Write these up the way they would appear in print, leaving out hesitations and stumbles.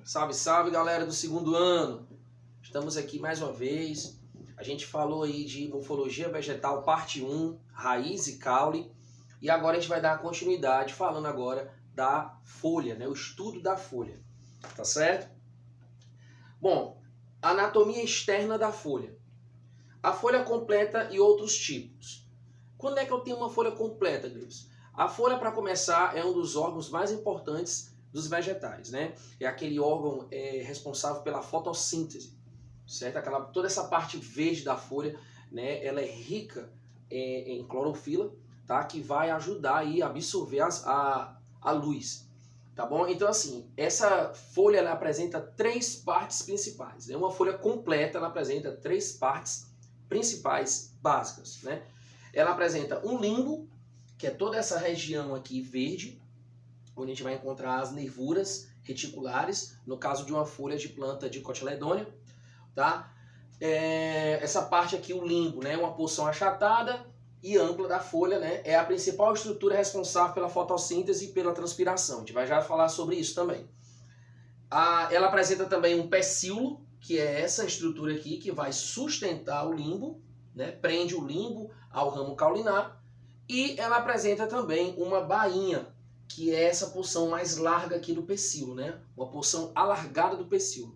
Salve, salve, galera do segundo ano. Estamos aqui mais uma vez. A gente falou aí de morfologia vegetal, parte 1, raiz e caule. E agora a gente vai dar continuidade falando agora da folha, né? O estudo da folha. Tá certo? Bom, anatomia externa da folha. A folha completa e outros tipos. Quando é que eu tenho uma folha completa, Deus? A folha, para começar, é um dos órgãos mais importantes dos vegetais, né? É aquele órgão responsável pela fotossíntese, certo? Toda essa parte verde da folha, né? Ela é rica em clorofila, tá? Que vai ajudar aí a absorver a luz, tá bom? Então, assim, essa folha, ela apresenta três partes principais, né? Uma folha completa, ela apresenta três partes principais básicas, né? Ela apresenta um limbo, que é toda essa região aqui verde, onde a gente vai encontrar as nervuras reticulares, no caso de uma folha de planta de cotiledônea, tá? Essa parte aqui, o limbo, né? Uma porção achatada e ampla da folha, né? É a principal estrutura responsável pela fotossíntese e pela transpiração. A gente vai já falar sobre isso também. Ela apresenta também um pecíolo, que é essa estrutura aqui, que vai sustentar o limbo, né? Prende o limbo ao ramo caulinar. E ela apresenta também uma bainha, que é essa porção mais larga aqui do pecíolo, né? Uma porção alargada do pecíolo,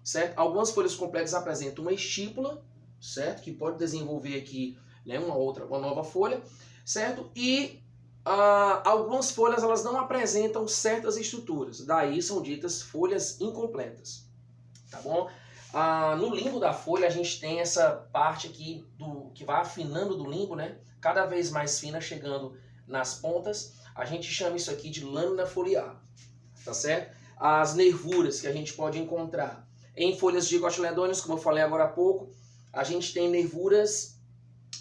certo? Algumas folhas completas apresentam uma estípula, certo? Que pode desenvolver aqui, né, uma nova folha, certo? E algumas folhas elas não apresentam certas estruturas, daí são ditas folhas incompletas, tá bom? No limbo da folha a gente tem essa parte aqui que vai afinando do limbo, né? Cada vez mais fina, chegando nas pontas. A gente chama isso aqui de lâmina foliar, tá certo? As nervuras que a gente pode encontrar em folhas de cotiledôneos, como eu falei agora há pouco, a gente tem nervuras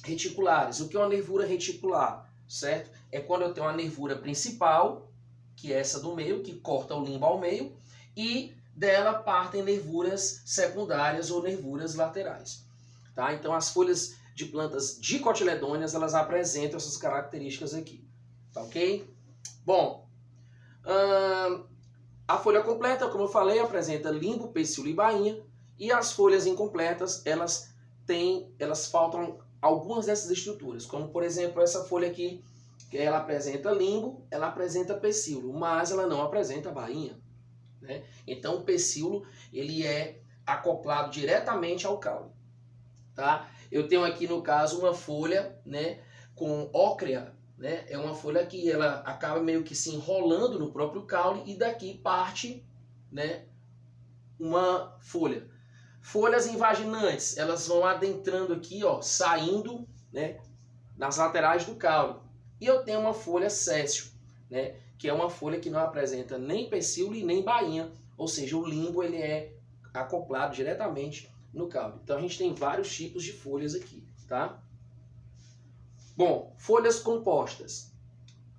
reticulares. O que é uma nervura reticular, certo? É quando eu tenho uma nervura principal, que é essa do meio, que corta o limbo ao meio, e dela partem nervuras secundárias ou nervuras laterais, tá? Então as folhas de plantas dicotiledôneas, elas apresentam essas características aqui. Tá ok? Bom, a folha completa, como eu falei, apresenta limbo, pecíolo e bainha. E as folhas incompletas, elas faltam algumas dessas estruturas. Como, por exemplo, essa folha aqui, que ela apresenta limbo, ela apresenta pecíolo, mas ela não apresenta bainha, né? Então, o pecíolo, ele é acoplado diretamente ao caule, tá? Eu tenho aqui, no caso, uma folha, né, com ócrea, né? É uma folha que ela acaba meio que se enrolando no próprio caule e daqui parte, né, uma folha. Folhas invaginantes, elas vão adentrando aqui, ó, saindo, né, nas laterais do caule. E eu tenho uma folha séssil, né, que é uma folha que não apresenta nem pecíolo e nem bainha, ou seja, o limbo ele é acoplado diretamente no caule. Então a gente tem vários tipos de folhas aqui, tá? Bom, folhas compostas.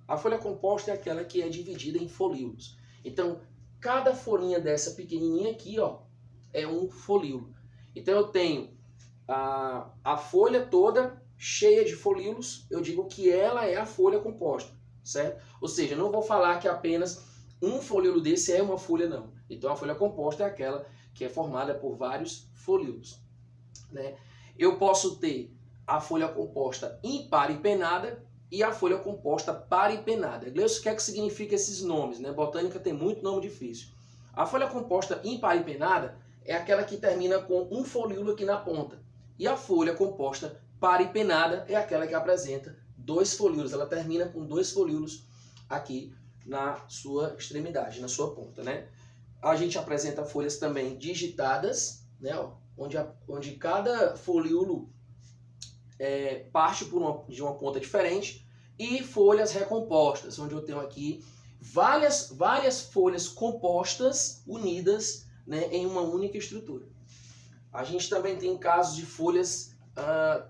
A folha composta é aquela que é dividida em folíolos. Então, cada folhinha dessa pequenininha aqui, ó, é um folíolo. Então, eu tenho a folha toda cheia de folíolos, eu digo que ela é a folha composta, certo? Ou seja, eu não vou falar que apenas um folíolo desse é uma folha, não. Então, a folha composta é aquela que é formada por vários folíolos, né? Eu posso ter a folha composta imparipenada e a folha composta paripenada. Gleison, o que é que significa esses nomes, né? Botânica tem muito nome difícil. A folha composta imparipenada é aquela que termina com um folíolo aqui na ponta. E a folha composta paripenada é aquela que apresenta dois folíolos. Ela termina com dois folíolos aqui na sua extremidade, na sua ponta, né? A gente apresenta folhas também digitadas, né? Onde cada folíolo parte de uma ponta diferente, e folhas recompostas, onde eu tenho aqui várias folhas compostas, unidas, né, em uma única estrutura. A gente também tem casos de folhas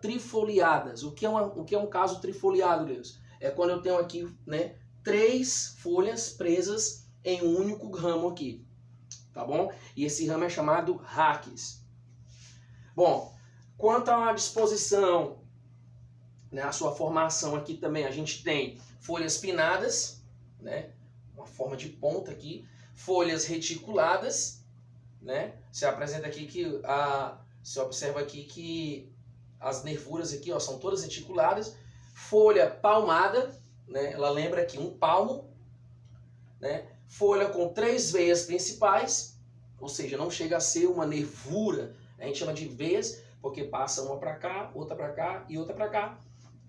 trifoliadas. O que é um caso trifoliado, Deus? É quando eu tenho aqui, né, 3 folhas presas em um único ramo aqui, tá bom? E esse ramo é chamado raquis. Bom, quanto à disposição, né, a sua formação aqui também, a gente tem folhas pinnadas, né, uma forma de ponta aqui, folhas reticuladas né? Você apresenta aqui que você observa aqui que as nervuras aqui, ó, são todas reticuladas. Folha palmada, né? Ela lembra aqui um palmo, né? Folha com 3 veias principais, ou seja, não chega a ser uma nervura. A gente chama de veias porque passa uma para cá, outra para cá e outra para cá.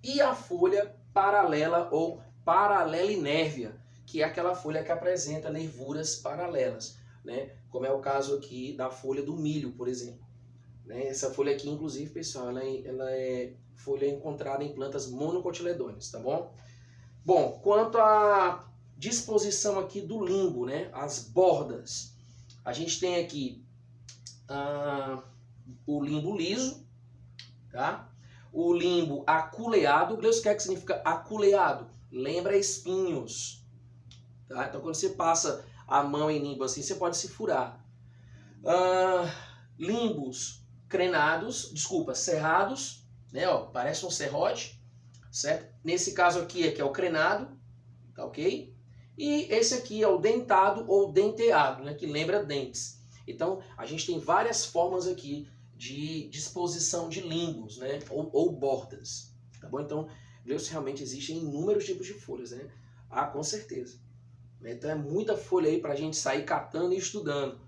E a folha paralela ou paralelinérvia, que é aquela folha que apresenta nervuras paralelas, né? Como é o caso aqui da folha do milho, por exemplo. Né? Essa folha aqui, inclusive, pessoal, ela é folha encontrada em plantas monocotiledôneas, tá bom? Bom, quanto à disposição aqui do limbo, né? As bordas, a gente tem aqui o limbo liso, tá? O limbo aculeado. Gleus, o que é que significa aculeado? Lembra espinhos, tá? Então, quando você passa a mão em limbo assim, você pode se furar. Limbos cerrados, né? Ó, parece um serrote, certo? Nesse caso aqui é o crenado, tá ok? E esse aqui é o dentado ou denteado, né? Que lembra dentes. Então, a gente tem várias formas aqui de disposição de limbos, né? Ou bordas, tá bom? Então, realmente existem inúmeros tipos de folhas, né? Com certeza. Então é muita folha aí para a gente sair catando e estudando.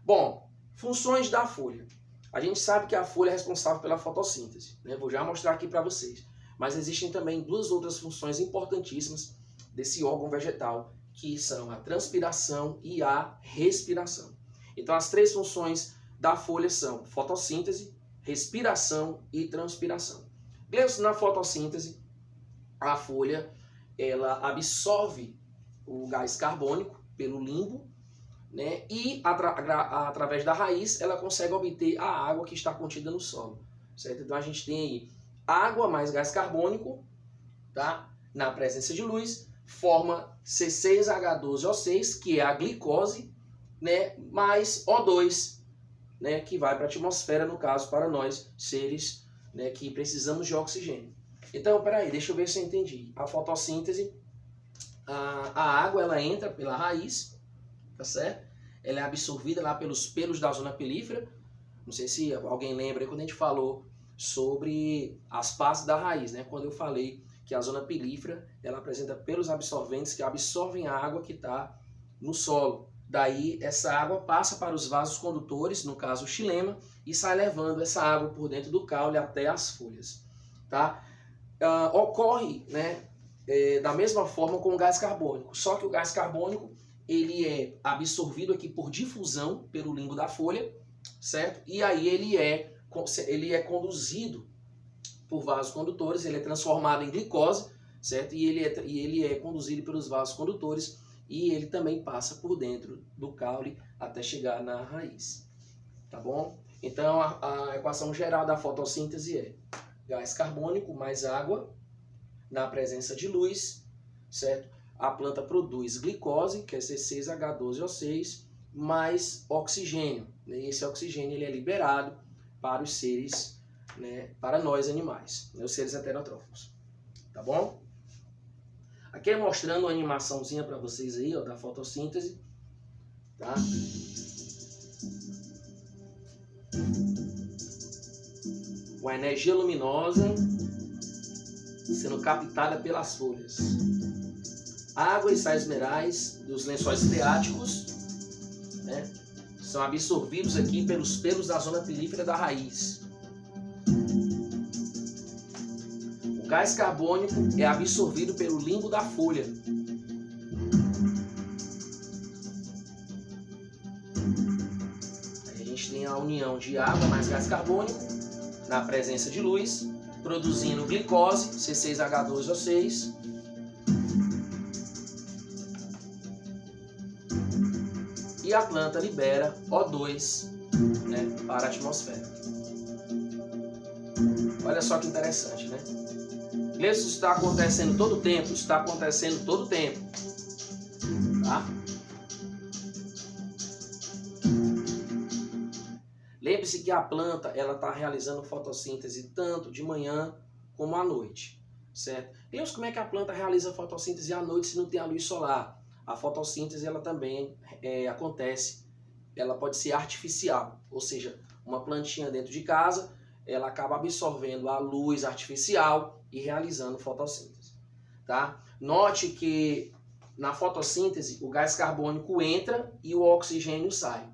Bom, funções da folha. A gente sabe que a folha é responsável pela fotossíntese, né? Vou já mostrar aqui para vocês. Mas existem também 2 outras funções importantíssimas desse órgão vegetal, que são a transpiração e a respiração. Então as 3 funções da folha são fotossíntese, respiração e transpiração. Na fotossíntese, a folha ela absorve o gás carbônico pelo limbo, né? E através da raiz ela consegue obter a água que está contida no solo, certo? Então a gente tem aí água mais gás carbônico, tá? Na presença de luz, forma C6H12O6, que é a glicose, né? Mais O2, né? Que vai para a atmosfera, no caso, para nós, seres, né? Que precisamos de oxigênio. Então, peraí, deixa eu ver se eu entendi. A fotossíntese, a água ela entra pela raiz, tá certo? Ela é absorvida lá pelos pelos da zona pilífera. Não sei se alguém lembra quando a gente falou sobre as partes da raiz, né? Quando eu falei que a zona pilífera ela apresenta pelos absorventes que absorvem a água que está no solo. Daí essa água passa para os vasos condutores, no caso o xilema, e sai levando essa água por dentro do caule até as folhas, tá? Ocorre, né, da mesma forma com o gás carbônico, só que o gás carbônico ele é absorvido aqui por difusão pelo limbo da folha, certo? E aí ele é conduzido por vasos condutores, ele é transformado em glicose, certo? E ele é conduzido pelos vasos condutores e ele também passa por dentro do caule até chegar na raiz, tá bom? Então a equação geral da fotossíntese é gás carbônico mais água na presença de luz, certo? A planta produz glicose, que é C6H12O6, mais oxigênio. E esse oxigênio ele é liberado para os seres, né, para nós animais, né, os seres heterotrófos. Tá bom? Aqui é mostrando uma animaçãozinha para vocês aí, ó, da fotossíntese. Tá? Uma energia luminosa sendo captada pelas folhas. Água e sais minerais dos lençóis freáticos, né, são absorvidos aqui pelos pelos da zona pilífera da raiz. O gás carbônico é absorvido pelo limbo da folha. Aí a gente tem a união de água mais gás carbônico na presença de luz, produzindo glicose, C6H12O6, e a planta libera O2, né, para a atmosfera. Olha só que interessante, né? Isso está acontecendo todo o tempo, está acontecendo todo o tempo, tá? Lembre-se que a planta ela está realizando fotossíntese tanto de manhã como à noite, certo? Deus, como é que a planta realiza fotossíntese à noite se não tem a luz solar? A fotossíntese ela também acontece ela pode ser artificial, ou seja, uma plantinha dentro de casa, ela acaba absorvendo a luz artificial e realizando fotossíntese, tá? Note que na fotossíntese o gás carbônico entra e o oxigênio sai.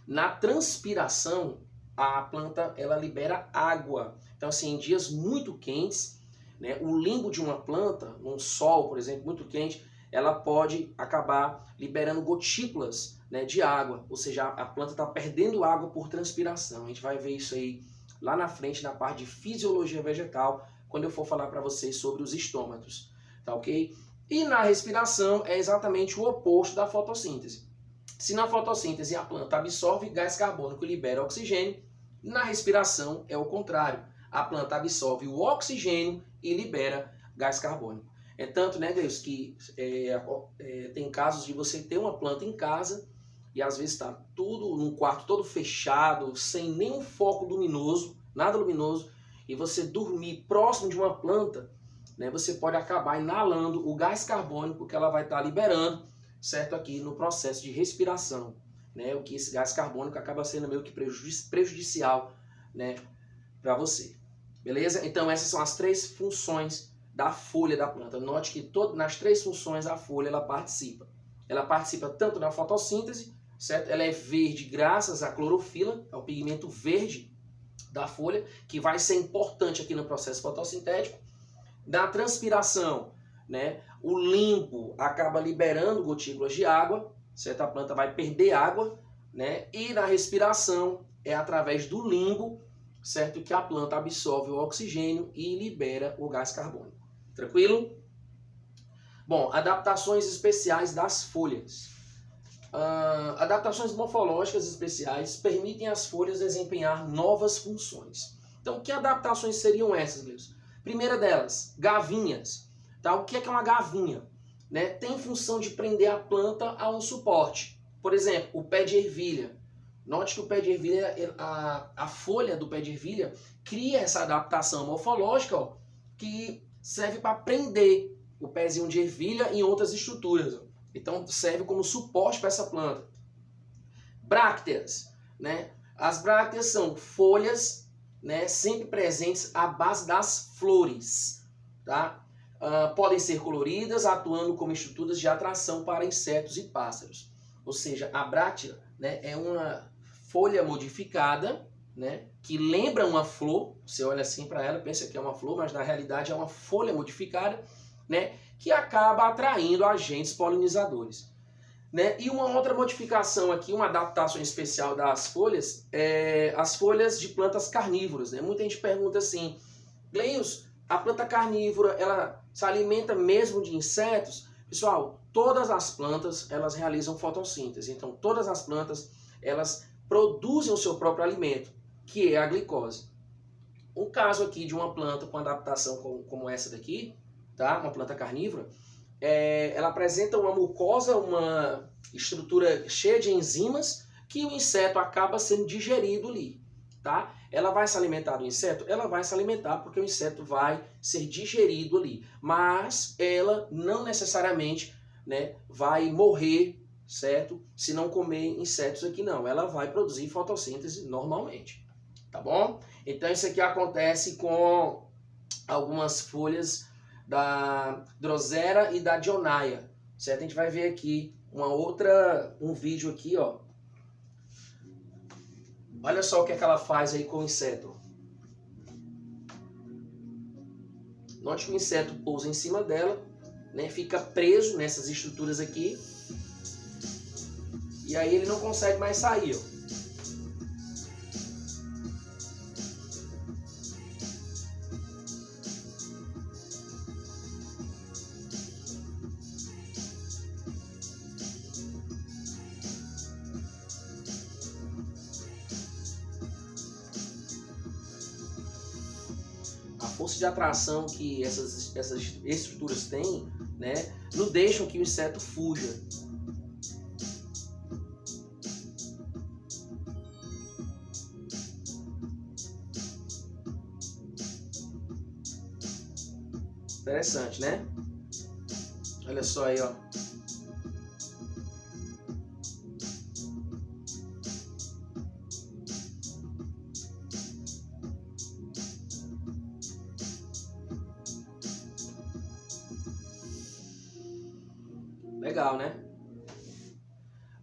Na transpiração, a planta ela libera água. Então, assim, em dias muito quentes, né, o limbo de uma planta, num sol, por exemplo, muito quente, ela pode acabar liberando gotículas, né, de água, ou seja, a planta está perdendo água por transpiração. A gente vai ver isso aí lá na frente, na parte de fisiologia vegetal, quando eu for falar para vocês sobre os estômatos, tá ok? E na respiração é exatamente o oposto da fotossíntese. Se na fotossíntese a planta absorve gás carbônico e libera oxigênio, na respiração é o contrário. A planta absorve o oxigênio e libera gás carbônico. É tanto, né, Deus, que tem casos de você ter uma planta em casa e às vezes está tudo num quarto todo fechado, sem nenhum foco luminoso, nada luminoso, e você dormir próximo de uma planta, né, você pode acabar inalando o gás carbônico que ela vai estar liberando, certo, aqui no processo de respiração, né, o que esse gás carbônico acaba sendo meio que prejudicial, né, para você. Beleza? Então essas são as 3 funções da folha da planta. Note que nas 3 funções a folha ela participa. Ela participa tanto na fotossíntese, certo? Ela é verde graças à clorofila, ao pigmento verde da folha, que vai ser importante aqui no processo fotossintético. Na transpiração, né, o limbo acaba liberando gotículas de água, certo? A planta vai perder água, né? E na respiração é através do limbo, certo, que a planta absorve o oxigênio e libera o gás carbônico. Tranquilo? Bom, adaptações especiais das folhas. Adaptações morfológicas especiais permitem às folhas desempenhar novas funções. Então, que adaptações seriam essas, Gleison? Primeira delas, gavinhas. Tá? O que é uma gavinha? Né? Tem função de prender a planta a um suporte. Por exemplo, o pé de ervilha. Note que o pé de ervilha, a folha do pé de ervilha cria essa adaptação morfológica, ó, que serve para prender o pezinho de ervilha em outras estruturas. Ó. Então serve como suporte para essa planta. Brácteas, né? As brácteas são folhas, né, sempre presentes à base das flores, tá? Podem ser coloridas, atuando como estruturas de atração para insetos e pássaros. Ou seja, a bráctea, né, é uma folha modificada, né, que lembra uma flor. Você olha assim para ela, pensa que é uma flor, mas na realidade é uma folha modificada, né, que acaba atraindo agentes polinizadores. Né? E uma outra modificação aqui, uma adaptação especial das folhas, é as folhas de plantas carnívoras. Né? Muita gente pergunta assim, Gleios, a planta carnívora, ela se alimenta mesmo de insetos? Pessoal, todas as plantas, elas realizam fotossíntese. Então, todas as plantas, elas produzem o seu próprio alimento, que é a glicose. Um caso aqui de uma planta com adaptação como essa daqui, tá? Uma planta carnívora, ela apresenta uma mucosa, uma estrutura cheia de enzimas, que o inseto acaba sendo digerido ali, tá? Ela vai se alimentar do inseto? Ela vai se alimentar porque o inseto vai ser digerido ali, mas ela não necessariamente, né, vai morrer, certo? Se não comer insetos aqui não, ela vai produzir fotossíntese normalmente, tá bom? Então isso aqui acontece com algumas folhas da Drosera e da Dionaea, certo? A gente vai ver aqui um vídeo aqui, ó. Olha só o que ela faz aí com o inseto. Note que o inseto pousa em cima dela, né? Fica preso nessas estruturas aqui. E aí ele não consegue mais sair, ó. A força de atração que essas estruturas têm, né, não deixam que o inseto fuja. Interessante, né? Olha só aí, ó. Legal, né?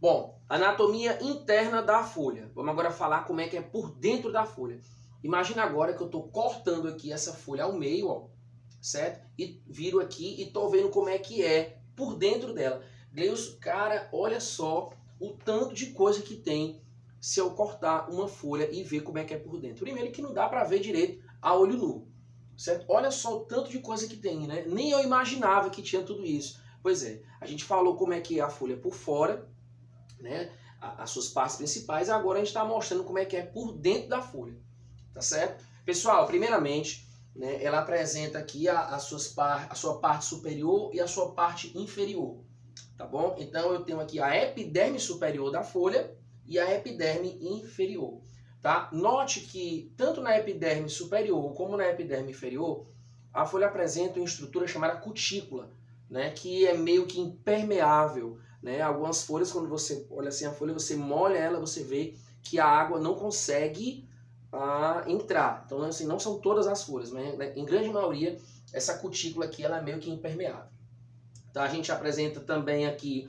Bom, anatomia interna da folha. Vamos agora falar como é que é por dentro da folha. Imagina agora que eu estou cortando aqui essa folha ao meio, ó, certo? E viro aqui e estou vendo como é que é por dentro dela. Gleilson, cara, olha só o tanto de coisa que tem se eu cortar uma folha e ver como é que é por dentro. Primeiro que não dá para ver direito a olho nu, certo? Olha só o tanto de coisa que tem, né? Nem eu imaginava que tinha tudo isso. Pois é, a gente falou como é que é a folha por fora, né? As suas partes principais, agora a gente está mostrando como é que é por dentro da folha, tá certo? Pessoal, primeiramente, né, ela apresenta aqui a sua parte superior e a sua parte inferior, tá bom? Então eu tenho aqui a epiderme superior da folha e a epiderme inferior, tá? Note que tanto na epiderme superior como na epiderme inferior, a folha apresenta uma estrutura chamada cutícula, né, que é meio que impermeável, né? Algumas folhas, quando você olha assim a folha, você molha ela, você vê que a água não consegue entrar. Então, assim, não são todas as folhas, mas em grande maioria, essa cutícula aqui ela é meio que impermeável. Então, a gente apresenta também aqui,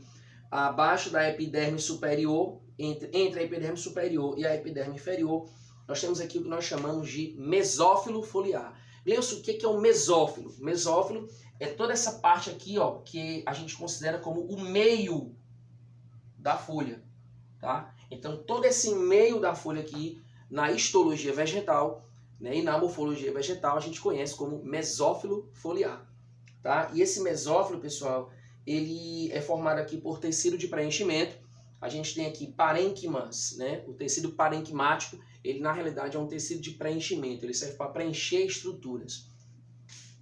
abaixo da epiderme superior, entre a epiderme superior e a epiderme inferior, nós temos aqui o que nós chamamos de mesófilo foliar. Gleilson, o que é o mesófilo? Mesófilo é toda essa parte aqui, ó, que a gente considera como o meio da folha, tá? Então, todo esse meio da folha aqui, na histologia vegetal, né, e na morfologia vegetal, a gente conhece como mesófilo foliar, tá? E esse mesófilo, pessoal, ele é formado aqui por tecido de preenchimento. A gente tem aqui parênquimas, né? O tecido parenquimático, ele na realidade é um tecido de preenchimento, ele serve para preencher estruturas,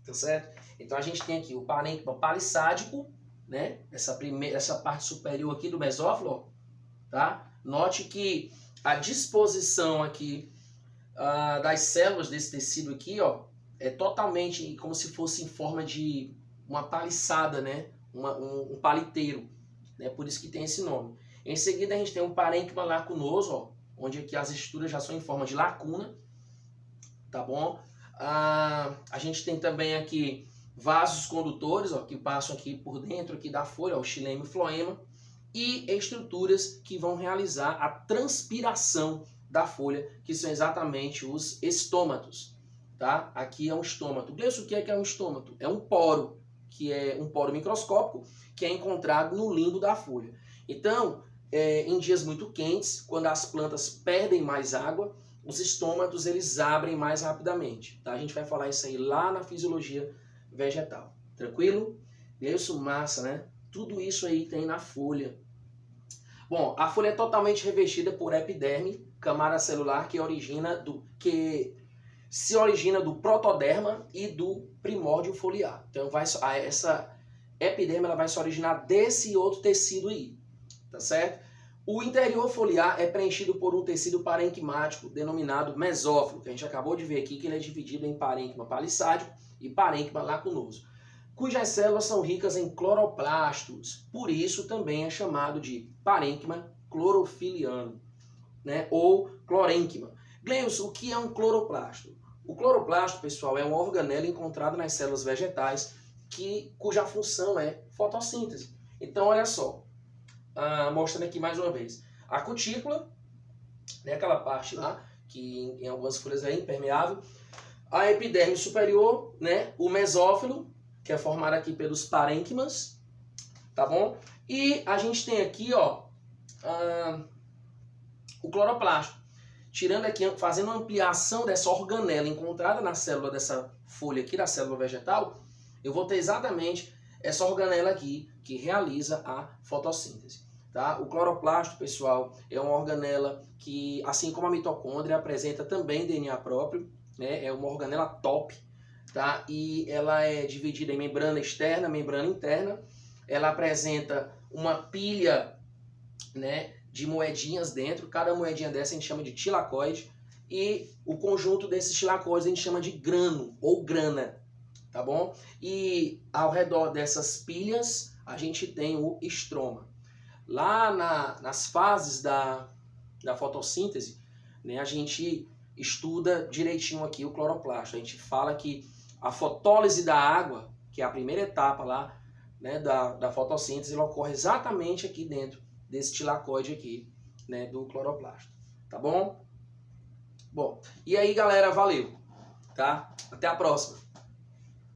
tá certo? Então a gente tem aqui o parênquima palissádico, né? Essa parte superior aqui do mesófilo, ó, tá? Note que a disposição aqui das células desse tecido aqui, ó, é totalmente como se fosse em forma de uma paliçada, né? Um paliteiro, né? Por isso que tem esse nome. Em seguida a gente tem um parênquima lacunoso, ó, onde aqui as estruturas já são em forma de lacuna, tá bom? A gente tem também aqui vasos condutores, ó, que passam aqui por dentro aqui da folha, ó, o xilema e o floema, e estruturas que vão realizar a transpiração da folha, que são exatamente os estômatos, tá? Aqui é um estômato. Gleilson, o que é um estômato? É um poro, que é um poro microscópico, que é encontrado no limbo da folha. Então, em dias muito quentes, quando as plantas perdem mais água, os estômatos eles abrem mais rapidamente, tá? A gente vai falar isso aí lá na fisiologia vegetal. Tranquilo? Gleilson, massa, né? Tudo isso aí tem na folha. Bom, a folha é totalmente revestida por epiderme, camada celular que se origina do protoderma e do primórdio foliar. Então essa epiderme ela vai se originar desse outro tecido aí, tá certo? O interior foliar é preenchido por um tecido parenquimático denominado mesófilo, que a gente acabou de ver aqui que ele é dividido em parênquima palissádico e parênquima lacunoso, cujas células são ricas em cloroplastos, por isso também é chamado de parênquima clorofiliano, né? Ou clorênquima. Gleilson, o que é um cloroplasto? O cloroplasto, pessoal, é uma organela encontrada nas células vegetais cuja função é fotossíntese. Então, olha só, mostrando aqui mais uma vez. A cutícula, né, aquela parte lá, que em algumas folhas é impermeável. A epiderme superior, né, o mesófilo, que é formado aqui pelos parênquimas, tá bom? E a gente tem aqui, ó, o cloroplasto. Tirando aqui, fazendo uma ampliação dessa organela encontrada na célula dessa folha aqui, da célula vegetal, eu vou ter exatamente essa organela aqui que realiza a fotossíntese. Tá? O cloroplasto, pessoal, é uma organela que, assim como a mitocôndria, apresenta também DNA próprio, né? É uma organela top, tá? E ela é dividida em membrana externa, membrana interna. Ela apresenta uma pilha, né, de moedinhas dentro. Cada moedinha dessa a gente chama de tilacoide. E o conjunto desses tilacoides a gente chama de grano ou grana, tá bom? E ao redor dessas pilhas a gente tem o estroma. Lá nas fases da fotossíntese, né, a gente estuda direitinho aqui o cloroplasto. A gente fala que a fotólise da água, que é a primeira etapa lá né, da fotossíntese, ela ocorre exatamente aqui dentro desse tilacoide aqui, né, do cloroplasto. Tá bom? Bom, e aí galera, valeu, tá? Até a próxima.